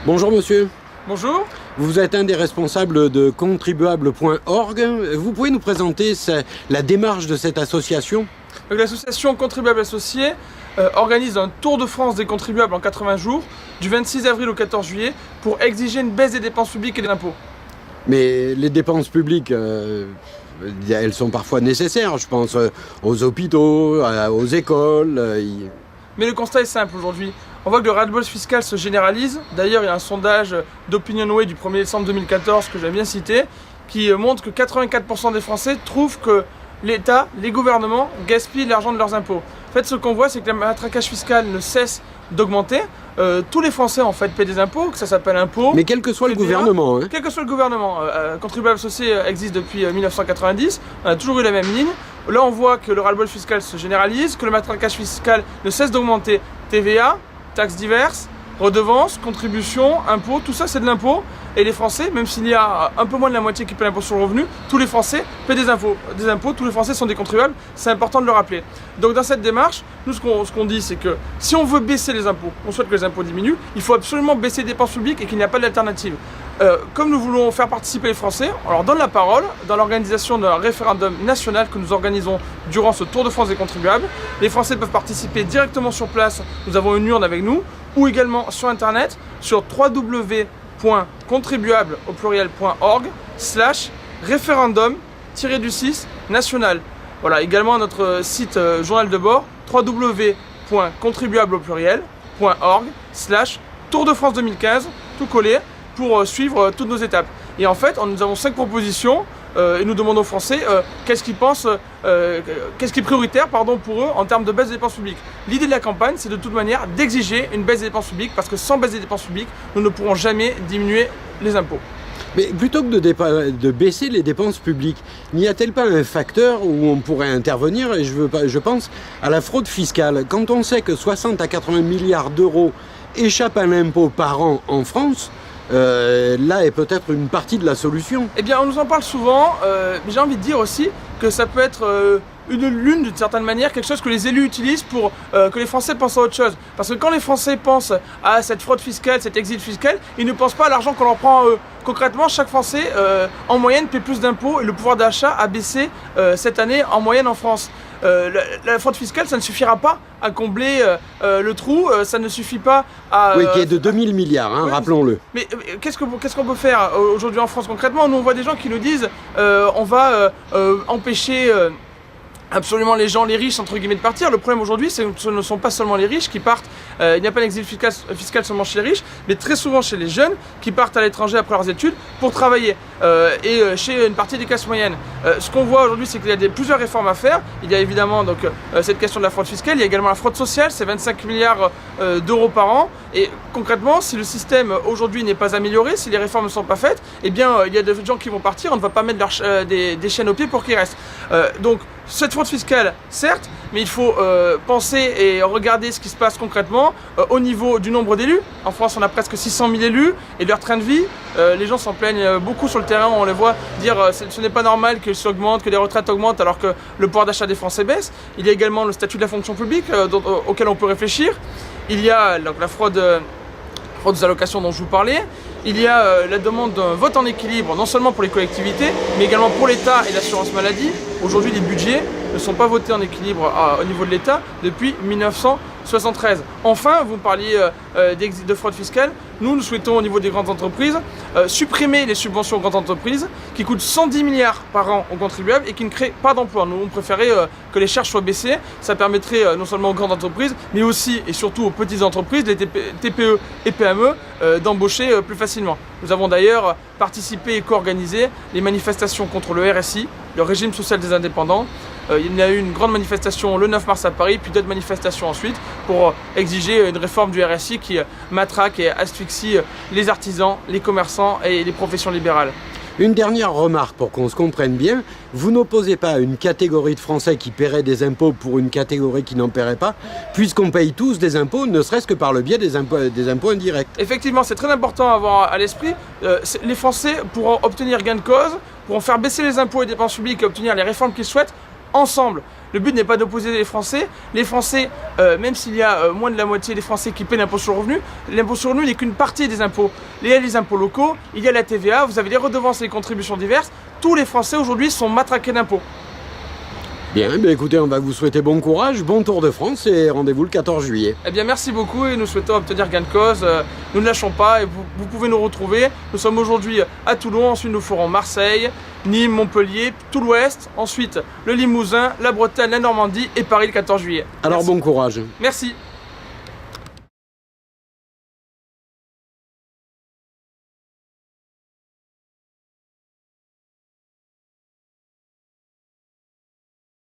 Bonjour monsieur. Bonjour. Vous êtes un des responsables de contribuable.org. Vous pouvez nous présenter la démarche de cette association ? L'association Contribuables Associés organise un tour de France des contribuables en 80 jours, du 26 avril au 14 juillet, pour exiger une baisse des dépenses publiques et des impôts. Mais les dépenses publiques, elles sont parfois nécessaires. Je pense aux hôpitaux, aux écoles. Mais le constat est simple aujourd'hui. On voit que le ras-le-bol fiscal se généralise. D'ailleurs, il y a un sondage d'Opinionway du 1er décembre 2014 que j'aime bien citer, qui montre que 84% des Français trouvent que l'État, les gouvernements, gaspillent l'argent de leurs impôts. En fait, ce qu'on voit, c'est que le matraquage fiscal ne cesse d'augmenter. Tous les Français, en fait, paient des impôts, que ça s'appelle impôt. Mais quel que soit le gouvernement. Hein. Quel que soit le gouvernement. Contribuables Associés existe depuis 1990. On a toujours eu la même ligne. Là, on voit que le ras-le-bol fiscal se généralise, que le matraquage fiscal ne cesse d'augmenter. TVA, taxes diverses, redevances, contributions, impôts, tout ça c'est de l'impôt. Et les Français, même s'il y a un peu moins de la moitié qui paient l'impôt sur le revenu, tous les Français paient des impôts. Tous les Français sont des contribuables, c'est important de le rappeler. Donc dans cette démarche, nous ce qu'on dit c'est que si on veut baisser les impôts, on souhaite que les impôts diminuent, il faut absolument baisser les dépenses publiques et qu'il n'y a pas d'alternative. Comme nous voulons faire participer les Français, on leur donne la parole dans l'organisation d'un référendum national que nous organisons durant ce Tour de France des contribuables. Les Français peuvent participer directement sur place, nous avons une urne avec nous, ou également sur internet, sur www.contribuable.org/référendum-du6 national. Voilà, également notre site journal de bord, www.contribuable.org/Tour de France 2015, tout collé, pour suivre toutes nos étapes. Et en fait, nous avons 5 propositions et nous demandons aux Français qu'est-ce qu'ils pensent, qu'est-ce qui est prioritaire pour eux en termes de baisse des dépenses publiques. L'idée de la campagne, c'est de toute manière d'exiger une baisse des dépenses publiques parce que sans baisse des dépenses publiques, nous ne pourrons jamais diminuer les impôts. Mais plutôt que de baisser les dépenses publiques, n'y a-t-il pas un facteur où on pourrait intervenir? Et je pense à la fraude fiscale. Quand on sait que 60 à 80 milliards d'euros échappent à l'impôt par an en France, là est peut-être une partie de la solution. Eh bien, on nous en parle souvent, mais j'ai envie de dire aussi que ça peut être l'une d'une certaine manière, quelque chose que les élus utilisent pour que les Français pensent à autre chose. Parce que quand les Français pensent à cette fraude fiscale, cet exil fiscal, ils ne pensent pas à l'argent qu'on leur prend à eux. Concrètement, chaque Français, en moyenne, paie plus d'impôts et le pouvoir d'achat a baissé cette année en moyenne en France. La fraude fiscale, ça ne suffira pas à combler le trou, ça ne suffit pas à... Oui, qui est de 2000 milliards, hein, oui, rappelons-le. Mais qu'est-ce qu'on peut faire aujourd'hui en France concrètement? Nous, on voit des gens qui nous disent on va empêcher... absolument les riches entre guillemets de partir. Le problème aujourd'hui, ce ne sont pas seulement les riches qui partent, il n'y a pas d'exil fiscal seulement chez les riches, mais très souvent chez les jeunes qui partent à l'étranger après leurs études pour travailler et chez une partie des classes moyennes. Ce qu'on voit aujourd'hui, c'est qu'il y a plusieurs réformes à faire. Il y a évidemment donc, cette question de la fraude fiscale, il y a également la fraude sociale, c'est 25 milliards d'euros par an. Et concrètement, si le système aujourd'hui n'est pas amélioré, si les réformes ne sont pas faites, eh bien il y a des gens qui vont partir, on ne va pas mettre des chaînes aux pieds pour qu'ils restent. Donc cette fraude fiscale, certes, mais il faut penser et regarder ce qui se passe concrètement au niveau du nombre d'élus. En France, on a presque 600 000 élus et leur train de vie, les gens s'en plaignent beaucoup sur le terrain, on les voit dire ce n'est pas normal que ça augmente, que les retraites augmentent alors que le pouvoir d'achat des Français baisse. Il y a également le statut de la fonction publique auquel on peut réfléchir. Il y a donc, la fraude aux allocations dont je vous parlais. Il y a la demande d'un vote en équilibre, non seulement pour les collectivités, mais également pour l'État et l'assurance maladie. Aujourd'hui, les budgets ne sont pas votés en équilibre au niveau de l'État depuis 1973. Enfin, vous me parliez de fraude fiscale. Nous souhaitons au niveau des grandes entreprises supprimer les subventions aux grandes entreprises qui coûtent 110 milliards par an aux contribuables et qui ne créent pas d'emplois. Nous, on préférait que les charges soient baissées. Ça permettrait non seulement aux grandes entreprises, mais aussi et surtout aux petites entreprises, les TPE et PME, d'embaucher plus facilement. Nous avons d'ailleurs participé et co-organisé les manifestations contre le RSI, le régime social des indépendants. Il y a eu une grande manifestation le 9 mars à Paris, puis d'autres manifestations ensuite pour exiger une réforme du RSI qui matraque et asphyxie les artisans, les commerçants et les professions libérales. Une dernière remarque pour qu'on se comprenne bien, vous n'opposez pas une catégorie de Français qui paierait des impôts pour une catégorie qui n'en paierait pas, puisqu'on paye tous des impôts, ne serait-ce que par le biais des impôts indirects. Effectivement, c'est très important à avoir à l'esprit. Les Français pourront obtenir gain de cause, pourront faire baisser les impôts et dépenses publiques et obtenir les réformes qu'ils souhaitent ensemble. Le but n'est pas d'opposer les Français. Les Français, même s'il y a moins de la moitié des Français qui paient l'impôt sur le revenu, l'impôt sur le revenu n'est qu'une partie des impôts. Il y a les impôts locaux, il y a la TVA, vous avez les redevances et les contributions diverses. Tous les Français aujourd'hui sont matraqués d'impôts. Bien, écoutez, on va vous souhaiter bon courage, bon Tour de France et rendez-vous le 14 juillet. Eh bien, merci beaucoup et nous souhaitons obtenir gain de cause. Nous ne lâchons pas et vous pouvez nous retrouver. Nous sommes aujourd'hui à Toulon, ensuite nous ferons Marseille, Nîmes, Montpellier, tout l'Ouest, ensuite le Limousin, la Bretagne, la Normandie et Paris le 14 juillet. Alors Merci. bon courage. Merci.